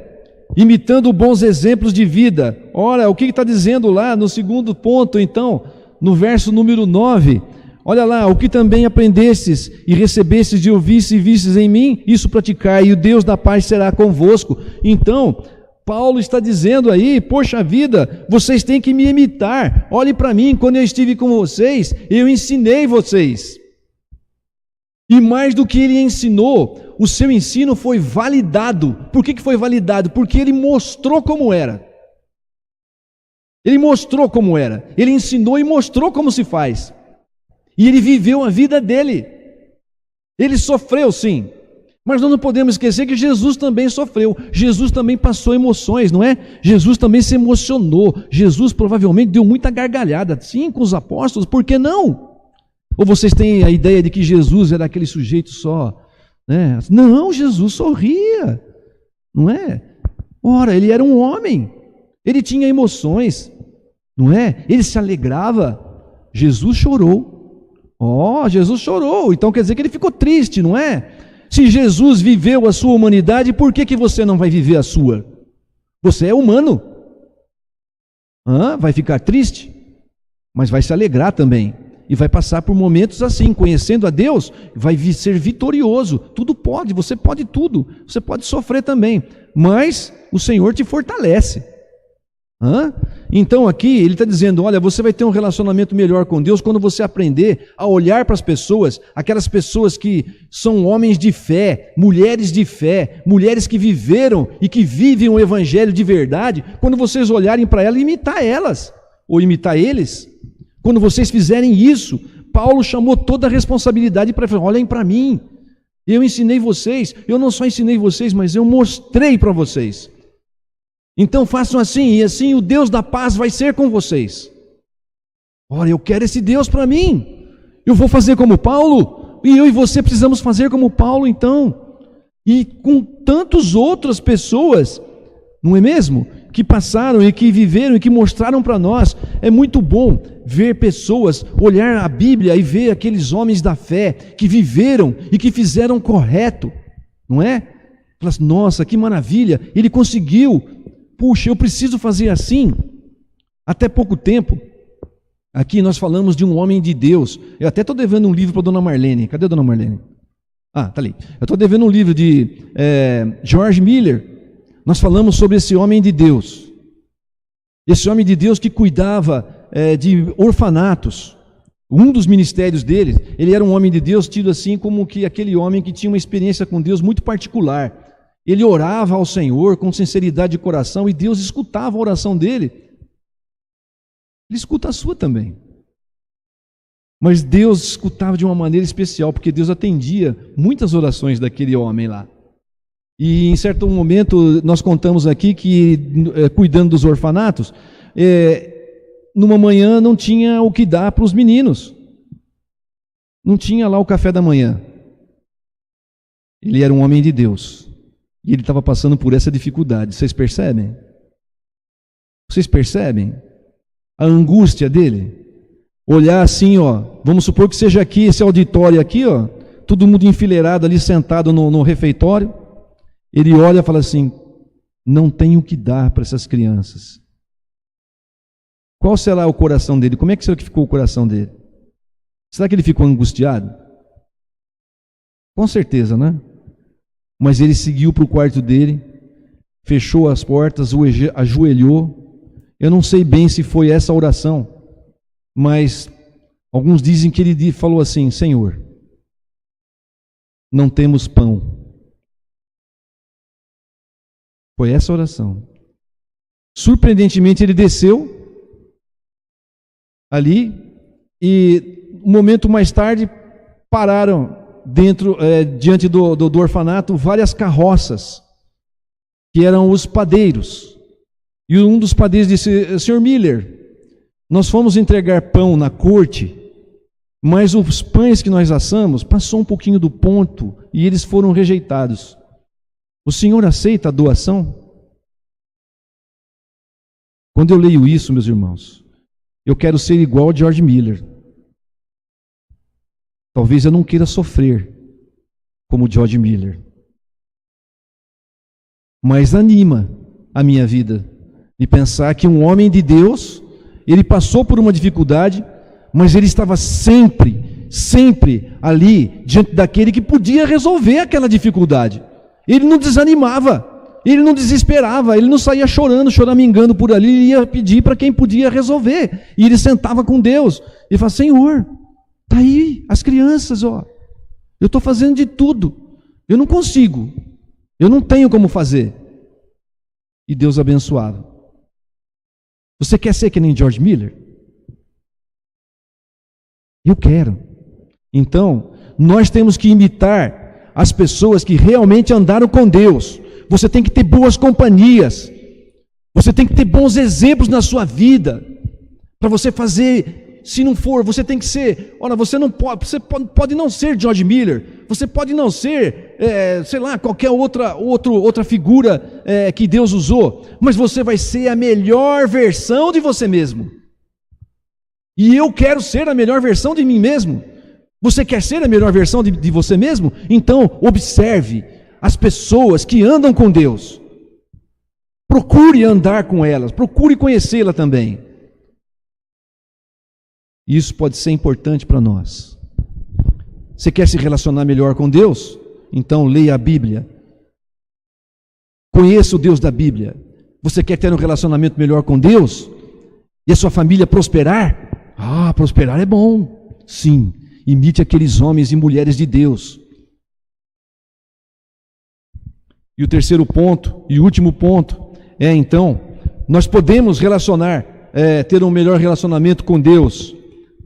imitando bons exemplos de vida. Olha, o que está dizendo lá no segundo ponto, então, no verso número 9. Olha lá, o que também aprendestes e recebestes de ouvir e vistes em mim, isso praticai, e o Deus da paz será convosco. Então, Paulo está dizendo aí, poxa vida, vocês têm que me imitar. Olhe para mim, quando eu estive com vocês, eu ensinei vocês. E mais do que ele ensinou, o seu ensino foi validado. Por que foi validado? Porque ele mostrou como era. Ele mostrou como era. Ele ensinou e mostrou como se faz. E ele viveu a vida dele. Ele sofreu, sim. Mas nós não podemos esquecer que Jesus também sofreu. Jesus também passou emoções, não é? Jesus também se emocionou. Jesus provavelmente deu muita gargalhada, sim, com os apóstolos. Por que não? Ou vocês têm a ideia de que Jesus era aquele sujeito só, né? Não, Jesus sorria. não é? Ora, ele era um homem, ele tinha emoções, não é? Ele se alegrava. Jesus chorou. Jesus chorou, então quer dizer que ele ficou triste, não é? Se Jesus viveu a sua humanidade, por que você não vai viver a sua? Você é humano. Vai ficar triste, mas vai se alegrar também. E vai passar por momentos assim, conhecendo a Deus, vai ser vitorioso. Tudo pode, você pode tudo. Você pode sofrer também, mas o Senhor te fortalece. Então aqui ele está dizendo, olha, você vai ter um relacionamento melhor com Deus quando você aprender a olhar para as pessoas, aquelas pessoas que são homens de fé, mulheres que viveram e que vivem o evangelho de verdade. Quando vocês olharem para elas, imitar elas, ou imitar eles. Quando vocês fizerem isso, Paulo chamou toda a responsabilidade para falar, olhem para mim, eu ensinei vocês, eu não só ensinei vocês, mas eu mostrei para vocês. Então façam assim, e assim o Deus da paz vai ser com vocês. Olha, eu quero esse Deus para mim, eu vou fazer como Paulo, e eu e você precisamos fazer como Paulo então, e com tantas outras pessoas, não é mesmo? Que passaram e que viveram e que mostraram para nós. É muito bom ver pessoas, olhar a Bíblia e ver aqueles homens da fé que viveram e que fizeram correto, não é? Nossa, que maravilha, ele conseguiu. Puxa, eu preciso fazer assim. Até pouco tempo, aqui nós falamos de um homem de Deus. Eu até estou devendo um livro para a dona Marlene. Cadê a dona Marlene? Tá ali. Eu estou devendo um livro de George Miller. Nós falamos sobre esse homem de Deus. Esse homem de Deus que cuidava de orfanatos. Um dos ministérios dele, ele era um homem de Deus tido assim como que aquele homem que tinha uma experiência com Deus muito particular. Ele orava ao Senhor com sinceridade de coração e Deus escutava a oração dele. Ele escuta a sua também. Mas Deus escutava de uma maneira especial, porque Deus atendia muitas orações daquele homem lá. E em certo momento nós contamos aqui que, cuidando dos orfanatos, numa manhã não tinha o que dar para os meninos. Não tinha lá o café da manhã. Ele era um homem de Deus. E ele estava passando por essa dificuldade. Vocês percebem? Vocês percebem a angústia dele? Olhar assim, vamos supor que seja aqui, esse auditório aqui, todo mundo enfileirado ali, sentado no refeitório. Ele olha e fala assim, não tenho o que dar para essas crianças. Qual será o coração dele? Como é que será que ficou o coração dele? Será que ele ficou angustiado? Com certeza, né? Mas ele seguiu para o quarto dele, fechou as portas, ajoelhou. Eu não sei bem se foi essa oração, mas alguns dizem que ele falou assim, Senhor, não temos pão. Foi essa oração. Surpreendentemente ele desceu ali e um momento mais tarde pararam diante do orfanato várias carroças que eram os padeiros. E um dos padeiros disse, Sr. Miller, nós fomos entregar pão na corte, mas os pães que nós assamos passou um pouquinho do ponto e eles foram rejeitados. O senhor aceita a doação? Quando eu leio isso, meus irmãos, eu quero ser igual a George Miller. Talvez eu não queira sofrer como George Miller. Mas anima a minha vida de pensar que um homem de Deus, ele passou por uma dificuldade, mas ele estava sempre ali diante daquele que podia resolver aquela dificuldade. Ele não desanimava, ele não desesperava, ele não saía chorando, choramingando por ali, ele ia pedir para quem podia resolver. E ele sentava com Deus e falava, Senhor, está aí as crianças, eu estou fazendo de tudo, eu não consigo, eu não tenho como fazer. E Deus abençoava. Você quer ser que nem George Miller? Eu quero. Então, nós temos que imitar as pessoas que realmente andaram com Deus. Você tem que ter boas companhias, você tem que ter bons exemplos na sua vida, para você fazer se não for, você tem que ser, olha, você pode não ser George Miller, você pode não ser, sei lá, qualquer outra figura que Deus usou, mas você vai ser a melhor versão de você mesmo. E eu quero ser a melhor versão de mim mesmo. Você quer ser a melhor versão de você mesmo? Então, observe as pessoas que andam com Deus. Procure andar com elas, procure conhecê-la também. Isso pode ser importante para nós. Você quer se relacionar melhor com Deus? Então leia a Bíblia. Conheça o Deus da Bíblia. Você quer ter um relacionamento melhor com Deus? E a sua família prosperar? Ah, prosperar é bom. Sim, imite aqueles homens e mulheres de Deus. E o terceiro ponto, e último ponto, então, nós podemos ter um melhor relacionamento com Deus,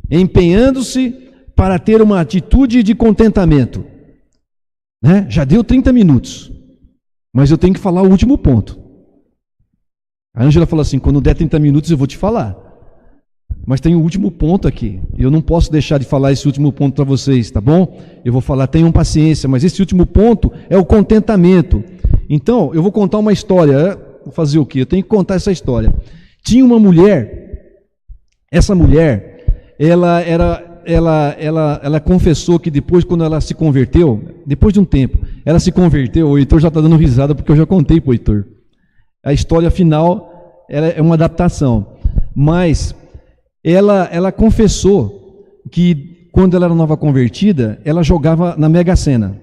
empenhando-se para ter uma atitude de contentamento. Né? Já deu 30 minutos, mas eu tenho que falar o último ponto. A Ângela falou assim, quando der 30 minutos eu vou te falar. Mas tem o último ponto aqui. Eu não posso deixar de falar esse último ponto para vocês, tá bom? Eu vou falar, tenham paciência, mas esse último ponto é o contentamento. Então, eu vou contar uma história. Vou fazer o quê? Eu tenho que contar essa história. Tinha uma mulher, essa mulher, ela confessou que depois, quando ela se converteu, depois de um tempo, ela se converteu, o Heitor já está dando risada porque eu já contei para o Heitor. A história final é uma adaptação, mas ela confessou que quando ela era nova convertida, ela jogava na Mega Sena.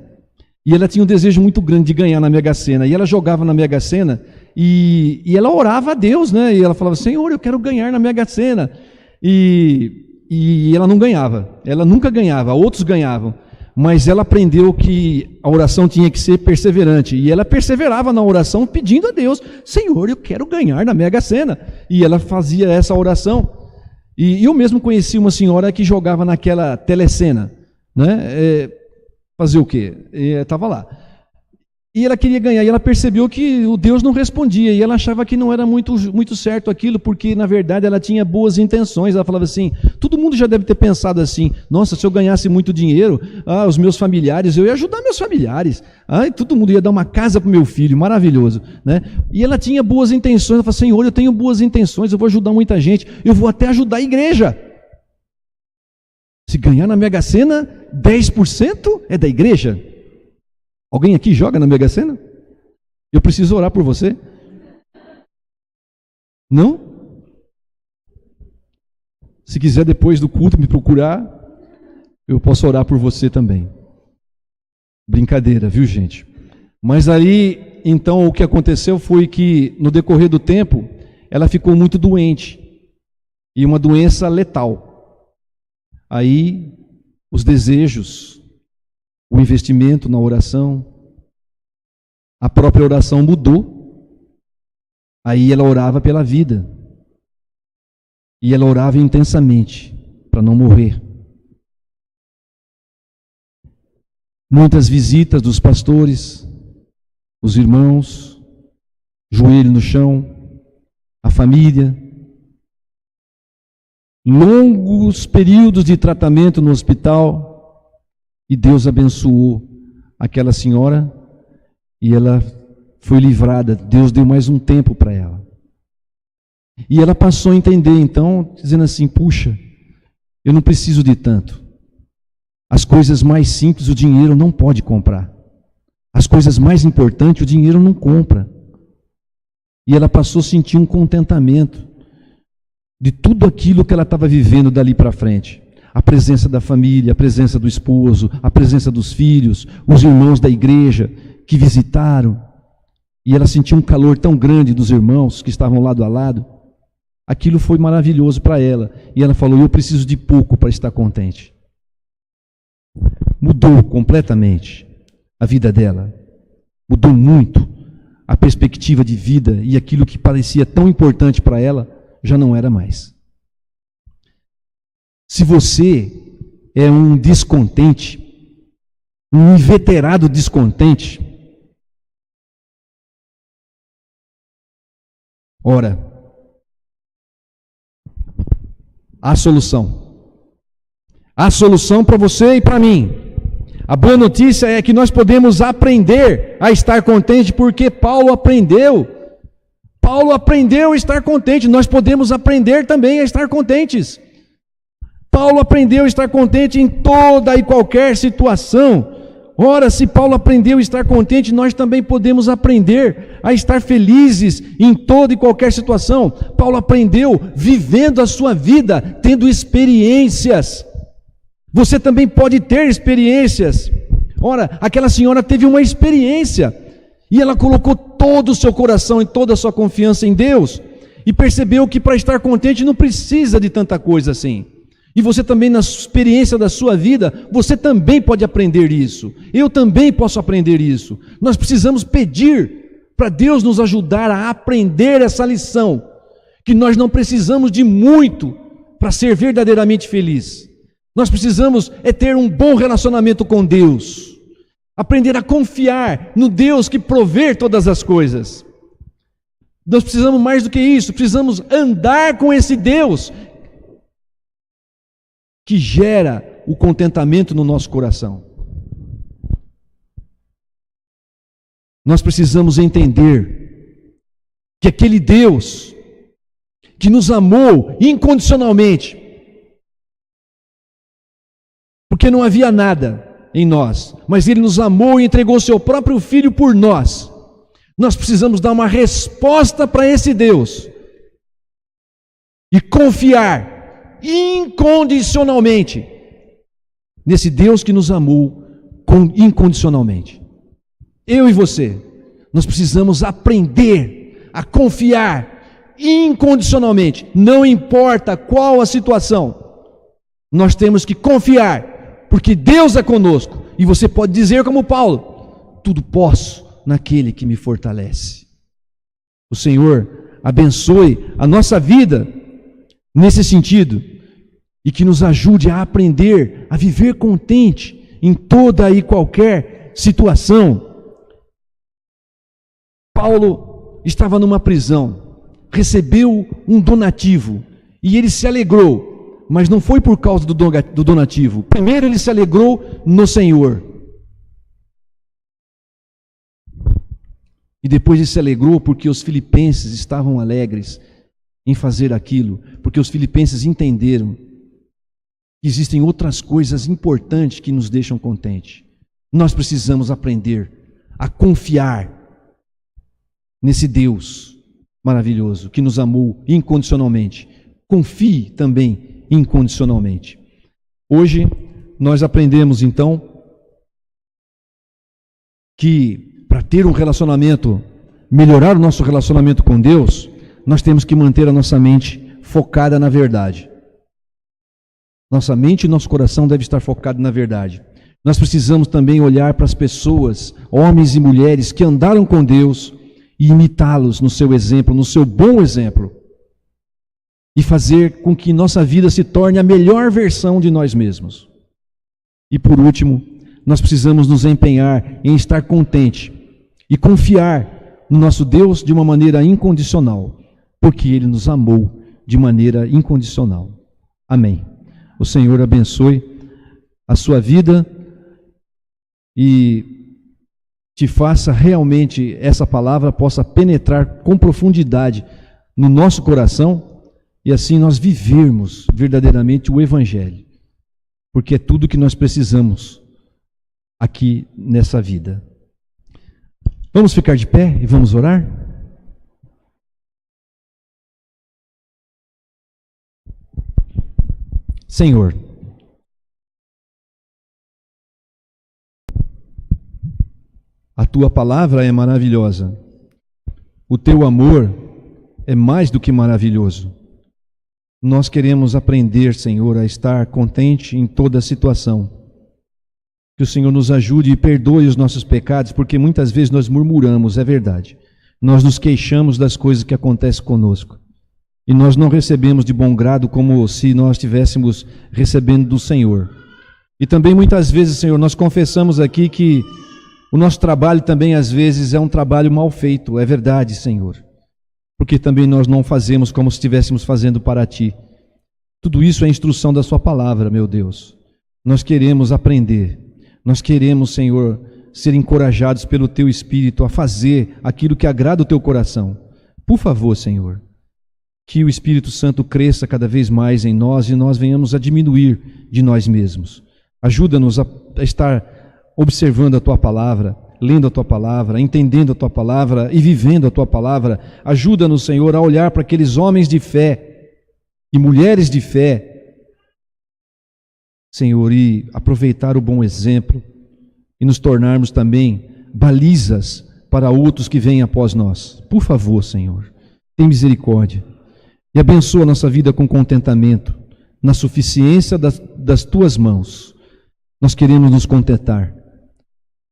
E ela tinha um desejo muito grande de ganhar na Mega Sena. E ela jogava na Mega Sena e ela orava a Deus, né? E ela falava, Senhor, eu quero ganhar na Mega Sena. E ela não ganhava. Ela nunca ganhava, outros ganhavam. Mas ela aprendeu que a oração tinha que ser perseverante. E ela perseverava na oração pedindo a Deus, Senhor, eu quero ganhar na Mega Sena. E ela fazia essa oração. E eu mesmo conheci uma senhora que jogava naquela telecena, né? Fazer o quê? Estava lá. E ela queria ganhar, e ela percebeu que o Deus não respondia, e ela achava que não era muito certo aquilo, porque na verdade ela tinha boas intenções. Ela falava assim, todo mundo já deve ter pensado assim, nossa, se eu ganhasse muito dinheiro, os meus familiares, eu ia ajudar meus familiares, todo mundo ia dar uma casa para o meu filho, maravilhoso, né? E ela tinha boas intenções, ela falou, Senhor, eu tenho boas intenções, eu vou ajudar muita gente, eu vou até ajudar a igreja. Se ganhar na Mega Sena, 10% é da igreja. Alguém aqui joga na Mega Sena? Eu preciso orar por você. Não? Se quiser depois do culto me procurar, eu posso orar por você também. Brincadeira, viu, gente? Mas aí, então, o que aconteceu foi que, no decorrer do tempo, ela ficou muito doente. E uma doença letal. Aí, os desejos, o investimento na oração, a própria oração mudou. Aí ela orava pela vida. E ela orava intensamente, para não morrer. Muitas visitas dos pastores, os irmãos, joelho no chão, a família. Longos períodos de tratamento no hospital, e Deus abençoou aquela senhora e ela foi livrada. Deus deu mais um tempo para ela. E ela passou a entender, então, dizendo assim, puxa, eu não preciso de tanto. As coisas mais simples o dinheiro não pode comprar. As coisas mais importantes o dinheiro não compra. E ela passou a sentir um contentamento de tudo aquilo que ela estava vivendo dali para frente. A presença da família, a presença do esposo, a presença dos filhos, os irmãos da igreja que visitaram. E ela sentiu um calor tão grande dos irmãos que estavam lado a lado. Aquilo foi maravilhoso para ela. E ela falou, eu preciso de pouco para estar contente. Mudou completamente a vida dela. Mudou muito a perspectiva de vida, e aquilo que parecia tão importante para ela já não era mais. Se você é um descontente, um inveterado descontente, ora, há solução. Há solução para você e para mim. A boa notícia é que nós podemos aprender a estar contente, porque Paulo aprendeu. Paulo aprendeu a estar contente. Nós podemos aprender também a estar contentes. Paulo aprendeu a estar contente em toda e qualquer situação. Ora, se Paulo aprendeu a estar contente, nós também podemos aprender a estar felizes em toda e qualquer situação. Paulo aprendeu vivendo a sua vida, tendo experiências. Você também pode ter experiências. Ora, aquela senhora teve uma experiência e ela colocou todo o seu coração e toda a sua confiança em Deus e percebeu que para estar contente não precisa de tanta coisa assim. E você também, na experiência da sua vida, você também pode aprender isso. Eu também posso aprender isso. Nós precisamos pedir para Deus nos ajudar a aprender essa lição, que nós não precisamos de muito para ser verdadeiramente feliz. Nós precisamos ter um bom relacionamento com Deus, aprender a confiar no Deus que provê todas as coisas. Nós precisamos mais do que isso, precisamos andar com esse Deus que gera o contentamento no nosso coração. Nós precisamos entender que aquele Deus que nos amou incondicionalmente, porque não havia nada em nós, mas Ele nos amou e entregou seu próprio Filho por nós. Nós precisamos dar uma resposta para esse Deus e confiar incondicionalmente nesse Deus que nos amou incondicionalmente. Eu e você, nós precisamos aprender a confiar incondicionalmente, não importa qual a situação, nós temos que confiar, porque Deus é conosco, e você pode dizer como Paulo: tudo posso naquele que me fortalece. O Senhor abençoe a nossa vida nesse sentido, e que nos ajude a aprender a viver contente em toda e qualquer situação. Paulo estava numa prisão, recebeu um donativo e ele se alegrou, mas não foi por causa do donativo. Primeiro ele se alegrou no Senhor, e depois ele se alegrou porque os filipenses estavam alegres em fazer aquilo, porque os filipenses entenderam que existem outras coisas importantes que nos deixam contentes. Nós precisamos aprender a confiar nesse Deus maravilhoso que nos amou incondicionalmente. Confie também incondicionalmente. Hoje nós aprendemos então que para ter um relacionamento, melhorar o nosso relacionamento com Deus, nós temos que manter a nossa mente focada na verdade. Nossa mente e nosso coração devem estar focados na verdade. Nós precisamos também olhar para as pessoas, homens e mulheres que andaram com Deus e imitá-los no seu exemplo, no seu bom exemplo. E fazer com que nossa vida se torne a melhor versão de nós mesmos. E por último, nós precisamos nos empenhar em estar contente e confiar no nosso Deus de uma maneira incondicional, porque Ele nos amou de maneira incondicional. Amém. O Senhor abençoe a sua vida e te faça realmente essa palavra possa penetrar com profundidade no nosso coração e assim nós vivermos verdadeiramente o Evangelho, porque é tudo que nós precisamos aqui nessa vida. Vamos ficar de pé e vamos orar? Senhor, a Tua palavra é maravilhosa, o Teu amor é mais do que maravilhoso. Nós queremos aprender, Senhor, a estar contente em toda situação. Que o Senhor nos ajude e perdoe os nossos pecados, porque muitas vezes nós murmuramos, é verdade. Nós nos queixamos das coisas que acontecem conosco. E nós não recebemos de bom grado como se nós estivéssemos recebendo do Senhor. E também muitas vezes, Senhor, nós confessamos aqui que o nosso trabalho também às vezes é um trabalho mal feito. É verdade, Senhor. Porque também nós não fazemos como se estivéssemos fazendo para Ti. Tudo isso é instrução da Sua palavra, meu Deus. Nós queremos aprender. Nós queremos, Senhor, ser encorajados pelo Teu Espírito a fazer aquilo que agrada o Teu coração. Por favor, Senhor, que o Espírito Santo cresça cada vez mais em nós e nós venhamos a diminuir de nós mesmos. Ajuda-nos a estar observando a Tua Palavra, lendo a Tua Palavra, entendendo a Tua Palavra e vivendo a Tua Palavra. Ajuda-nos, Senhor, a olhar para aqueles homens de fé e mulheres de fé, Senhor, e aproveitar o bom exemplo e nos tornarmos também balizas para outros que vêm após nós. Por favor, Senhor, tem misericórdia e abençoa a nossa vida com contentamento, na suficiência das Tuas mãos. Nós queremos nos contentar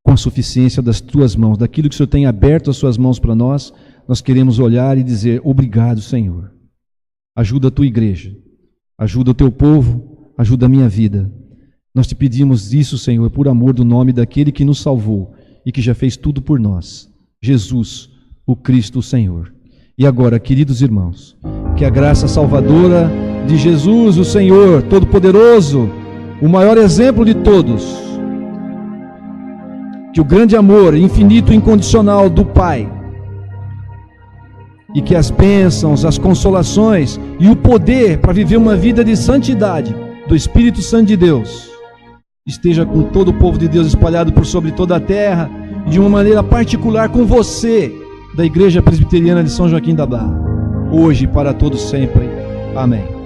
com a suficiência das Tuas mãos, daquilo que o Senhor tem aberto as Suas mãos para nós. Nós queremos olhar e dizer: obrigado, Senhor. Ajuda a Tua igreja, ajuda o Teu povo, ajuda a minha vida. Nós Te pedimos isso, Senhor, por amor do nome daquele que nos salvou e que já fez tudo por nós, Jesus, o Cristo, o Senhor. E agora, queridos irmãos, que a graça salvadora de Jesus, o Senhor Todo-Poderoso, o maior exemplo de todos, que o grande amor infinito e incondicional do Pai, e que as bênçãos, as consolações e o poder para viver uma vida de santidade do Espírito Santo de Deus esteja com todo o povo de Deus espalhado por sobre toda a terra, e de uma maneira particular com você, da Igreja Presbiteriana de São Joaquim da Barra, hoje e para todos sempre. Amém.